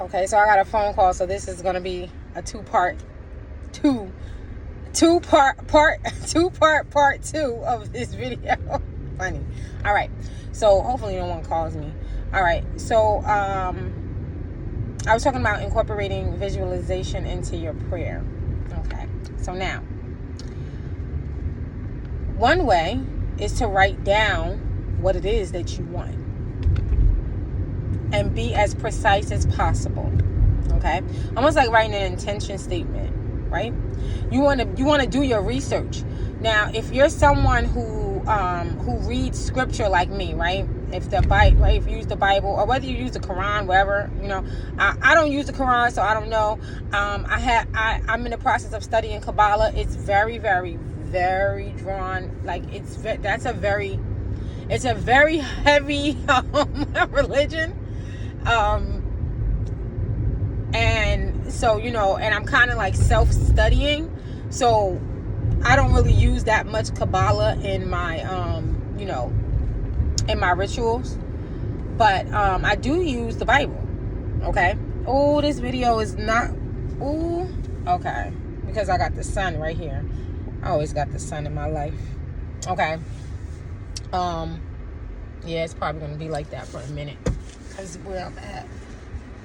Okay, so I got a phone call, so this is gonna be a part two of this video. Funny. All right, so hopefully no one calls me. All right, so I was talking about incorporating visualization into your prayer. Okay, so now one way is to write down what it is that you want and be as precise as possible. Okay, almost like writing an intention statement, right? You want to do your research. Now, if you're someone who reads scripture like me, right? If you use the Bible, or whether you use the Quran, whatever, I don't use the Quran, so I don't know. I'm in the process of studying Kabbalah. It's very, very, very drawn. Like it's a very heavy religion. And so, and I'm kind of like self-studying, so I don't really use that much Kabbalah in my in my rituals, but I do use the Bible. Okay. Oh, this video is not. Oh, okay, because I got the sun right here. I always got the sun in my life. Okay. Yeah, it's probably gonna be like that for a minute because where I'm at,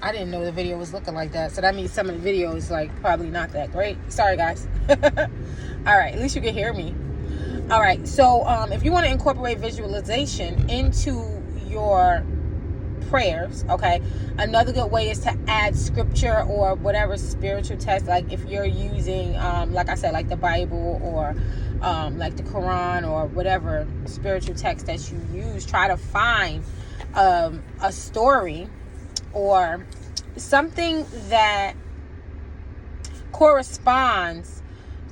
I didn't know the video was looking like that, so that means some of the video is like probably not that great. Sorry, guys. All right, at least you can hear me. All right, so if you want to incorporate visualization into your prayers, okay, another good way is to add scripture or whatever spiritual text. Like if you're using, like I said, like the Bible or like the Quran or whatever spiritual text that you use, try to find a story or something that corresponds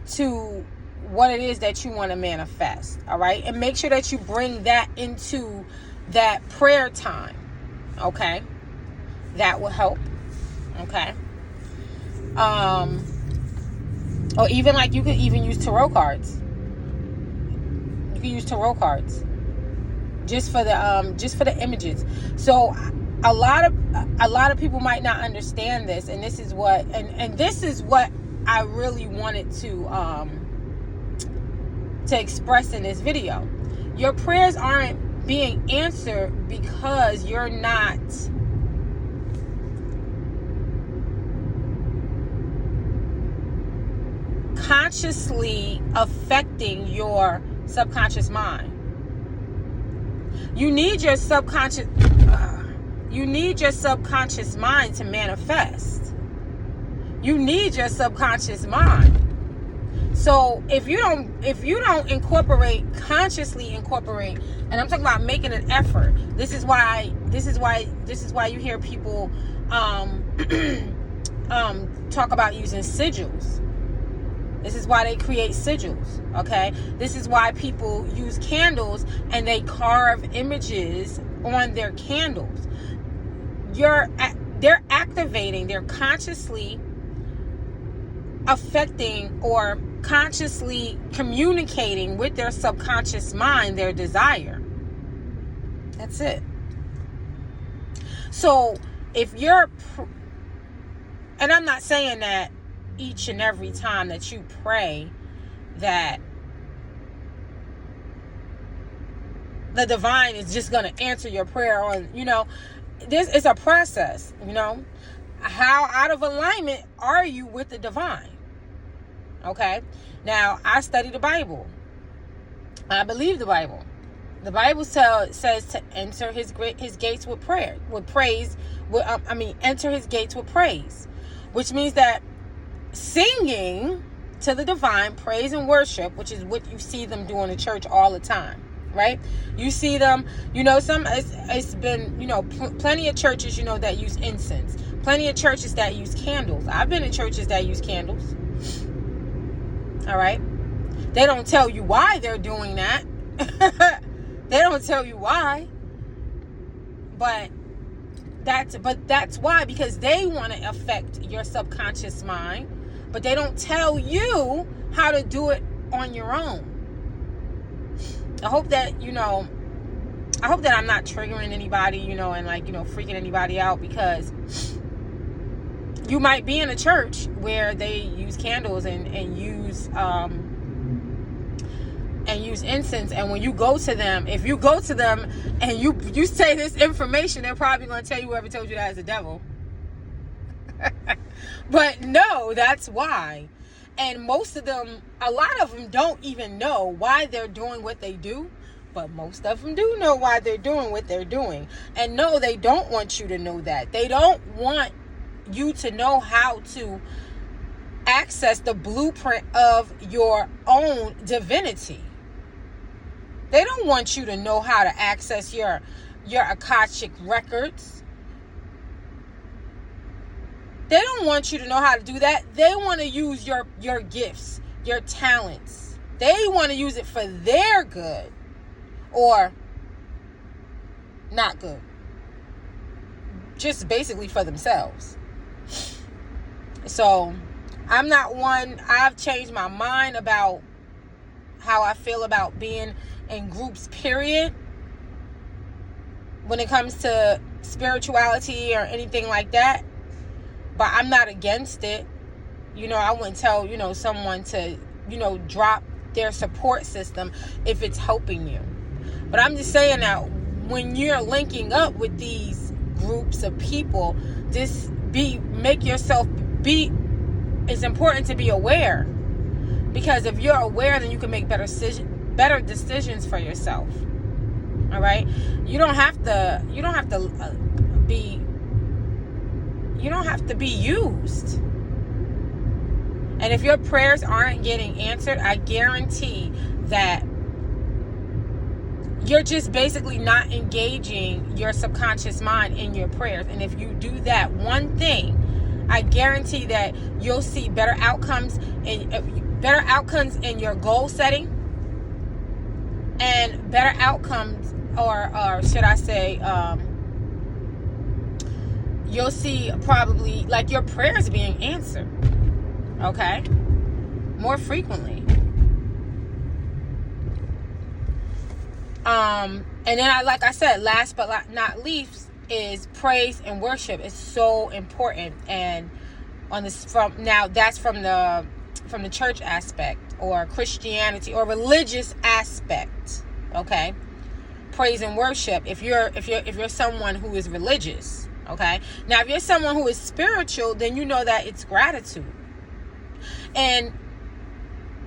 to what it is that you want to manifest. All right, and make sure that you bring that into that prayer time. Okay, that will help. Okay, or even like you could even use tarot cards. You can use tarot cards just for the images. So a lot of people might not understand this, and this is what I really wanted to express in this video. Your prayers aren't being answered because you're not consciously affecting your subconscious mind. You need your subconscious mind to manifest. You need your subconscious mind. So if you don't consciously incorporate, and I'm talking about making an effort. This is why you hear people talk about using sigils. This is why they create sigils, okay? This is why people use candles and they carve images on their candles. They're activating, they're consciously affecting or consciously communicating with their subconscious mind their desire. That's it. So if you're, and I'm not saying that each and every time that you pray that the divine is just going to answer your prayer on, this is a process, how out of alignment are you with the divine? Okay. Now, I study the Bible. I believe the Bible. The Bible says to enter his gates with praise. Enter his gates with praise, which means that singing to the divine, praise and worship, which is what you see them do in the church all the time, right? You see them, it's been, plenty of churches, that use incense. Plenty of churches that use candles. I've been in churches that use candles. All right. They don't tell you why they're doing that. They don't tell you why. But that's why, because they want to affect your subconscious mind, but they don't tell you how to do it on your own. I hope that I'm not triggering anybody, and freaking anybody out, because you might be in a church where they use candles and use incense, and when you go to them, if you go to them and you say this information, they're probably going to tell you whoever told you that is the devil. But no, that's why. And most of them, a lot of them don't even know why they're doing what they do, but most of them do know why they're doing what they're doing. And no, they don't want you to know that. They don't want you to know how to access the blueprint of your own divinity. They don't want you to know how to access your Akashic records. They don't want you to know how to do that. They want to use your gifts, your talents. They want to use it for their good or not good. Just basically for themselves. So I'm not one. I've changed my mind about how I feel about being in groups, period. When it comes to spirituality or anything like that. But I'm not against it. I wouldn't tell, someone to, drop their support system if it's helping you. But I'm just saying that when you're linking up with these groups of people, it's important to be aware. Because if you're aware, then you can make better decisions for yourself. All right? You don't have to be used. And if your prayers aren't getting answered, I guarantee that you're just basically not engaging your subconscious mind in your prayers. And if you do that one thing, I guarantee that you'll see better outcomes in your goal setting, and better outcomes, or should I say, you'll see probably like your prayers being answered, okay, more frequently. And then like I said, last but not least is praise and worship. It's so important. And that's from the church aspect or Christianity or religious aspect, okay? Praise and worship. If you're someone who is religious, okay? Now, if you're someone who is spiritual, then you know that it's gratitude. And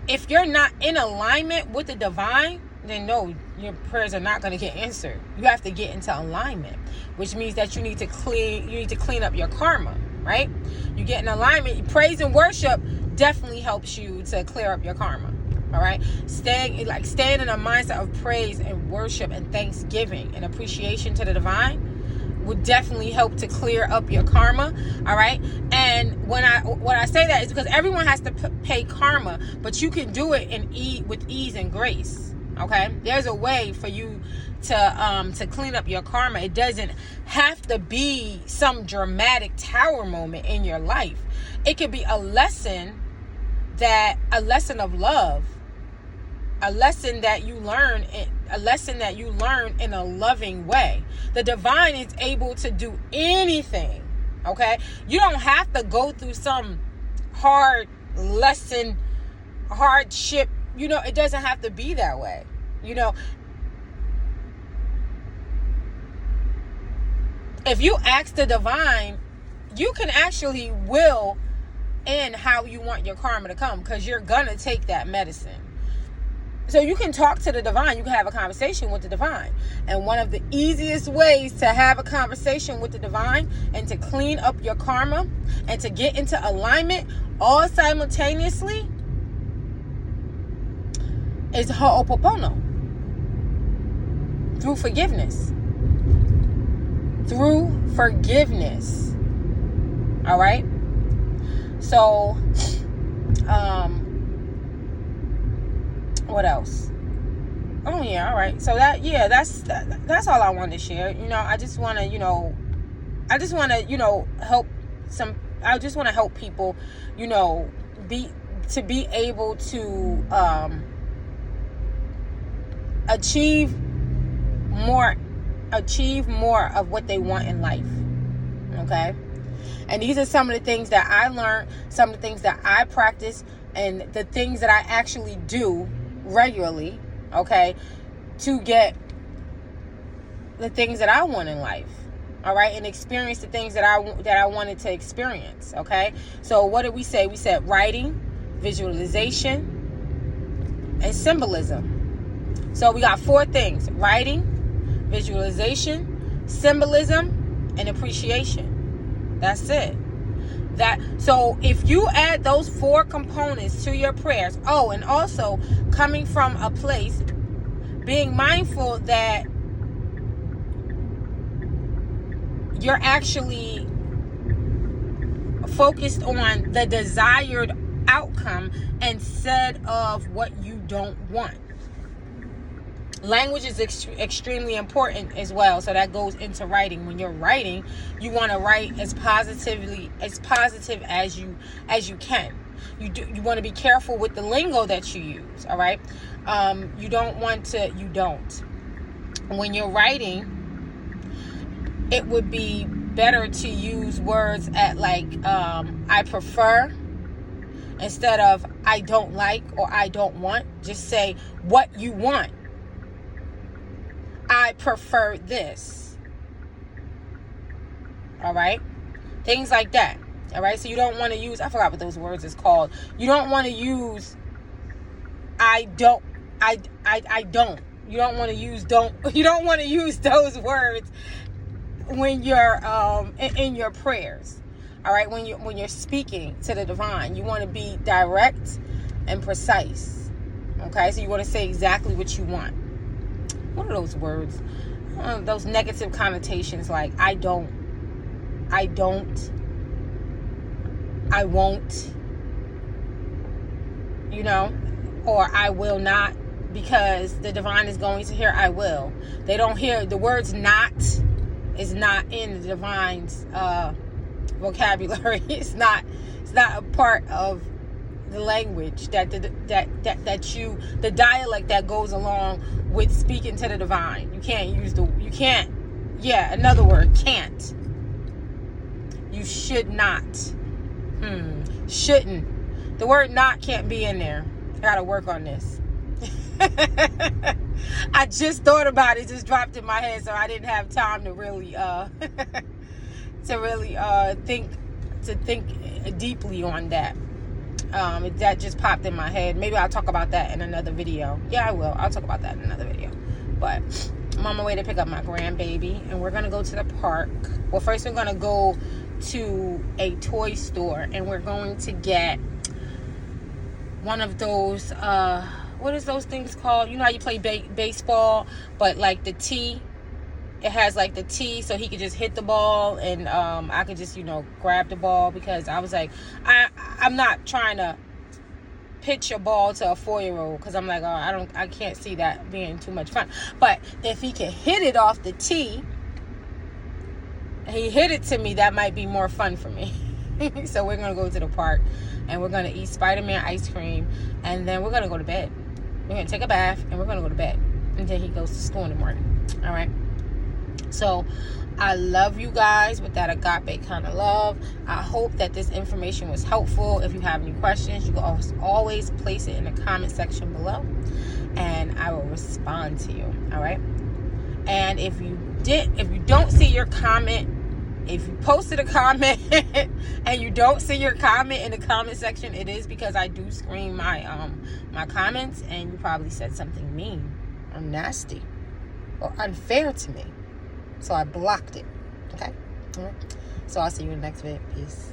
if you're not in alignment with the divine, then no, your prayers are not going to get answered. You have to get into alignment, which means that you need to clean up your karma, right? You get in alignment. Praise and worship definitely helps you to clear up your karma. All right, staying in a mindset of praise and worship and thanksgiving and appreciation to the divine would definitely help to clear up your karma. All right, and when I say that is because everyone has to pay karma, but you can do it with ease and grace. Okay, there's a way for you to clean up your karma. It doesn't have to be some dramatic tower moment in your life. It could be a lesson of love, a lesson that you learn in a loving way. The divine is able to do anything. Okay, you don't have to go through some hardship. It doesn't have to be that way. If you ask the divine, you can actually will in how you want your karma to come, because you're gonna take that medicine. So you can talk to the divine. You can have a conversation with the divine. And one of the easiest ways to have a conversation with the divine and to clean up your karma and to get into alignment all simultaneously is Ho'oponopono. Through forgiveness. All right? So, what else? Oh yeah, all right. So that's all I wanted to share. I just want to, help people, be able to achieve more of what they want in life. Okay? And these are some of the things that I learned, some of the things that I practice, and the things that I actually do regularly, okay, to get the things that I want in life. All right, and experience the things that I wanted to experience. Okay, so what did we say? We said writing, visualization, and symbolism. So we got 4 things: writing, visualization, symbolism, and appreciation. That's it. So if you add those 4 components to your prayers, and also coming from a place, being mindful that you're actually focused on the desired outcome instead of what you don't want. Language is extremely important as well, so that goes into writing. When you're writing, you want to write as positive as you can. You want to be careful with the lingo that you use. All right, when you're writing, it would be better to use words at I prefer instead of I don't like or I don't want. Just say what you want. I prefer this. All right? Things like that. All right? So you don't want to use, I forgot what those words is called. You don't want to use I don't. You don't want to use don't. You don't want to use those words when you're in your prayers. All right, when you're speaking to the divine, you want to be direct and precise. Okay, so you want to say exactly what you want. What are those words? Those negative connotations like I don't, I won't, or I will not, because the divine is going to hear I will. They don't hear the words not is not in the divine's vocabulary. It's not a part of the language that the dialect that goes along with speaking to the divine. You can't another word, can't. You should not. Shouldn't. The word not can't be in there. I gotta work on this. I just thought about it, just dropped in my head, so I didn't have time to really think deeply on that. That just popped in my head. Maybe I'll talk about that in another video. Yeah, I will. I'll talk about that in another video. But I'm on my way to pick up my grandbaby, and we're gonna go to the park. Well, first we're gonna go to a toy store, and we're going to get one of those what is those things called? You know how you play baseball, but like the tee, it has like the tee, so he could just hit the ball, and I could just grab the ball, because I was like, I'm not trying to pitch a ball to a 4-year-old, because I'm like, I can't see that being too much fun. But if he can hit it off the tee, he hit it to me, that might be more fun for me. So we're gonna go to the park, and we're gonna eat Spider-Man ice cream, and then we're gonna go to bed. We're gonna take a bath, and we're gonna go to bed, and then he goes to school in the morning. All right. So I love you guys with that agape kind of love. I hope that this information was helpful. If you have any questions, you can always place it in the comment section below, and I will respond to you. All right. And if you don't see your comment, if you posted a comment and you don't see your comment in the comment section, it is because I do screen my comments, and you probably said something mean or nasty or unfair to me. So I blocked it. Okay? All right. So I'll see you in the next video. Peace.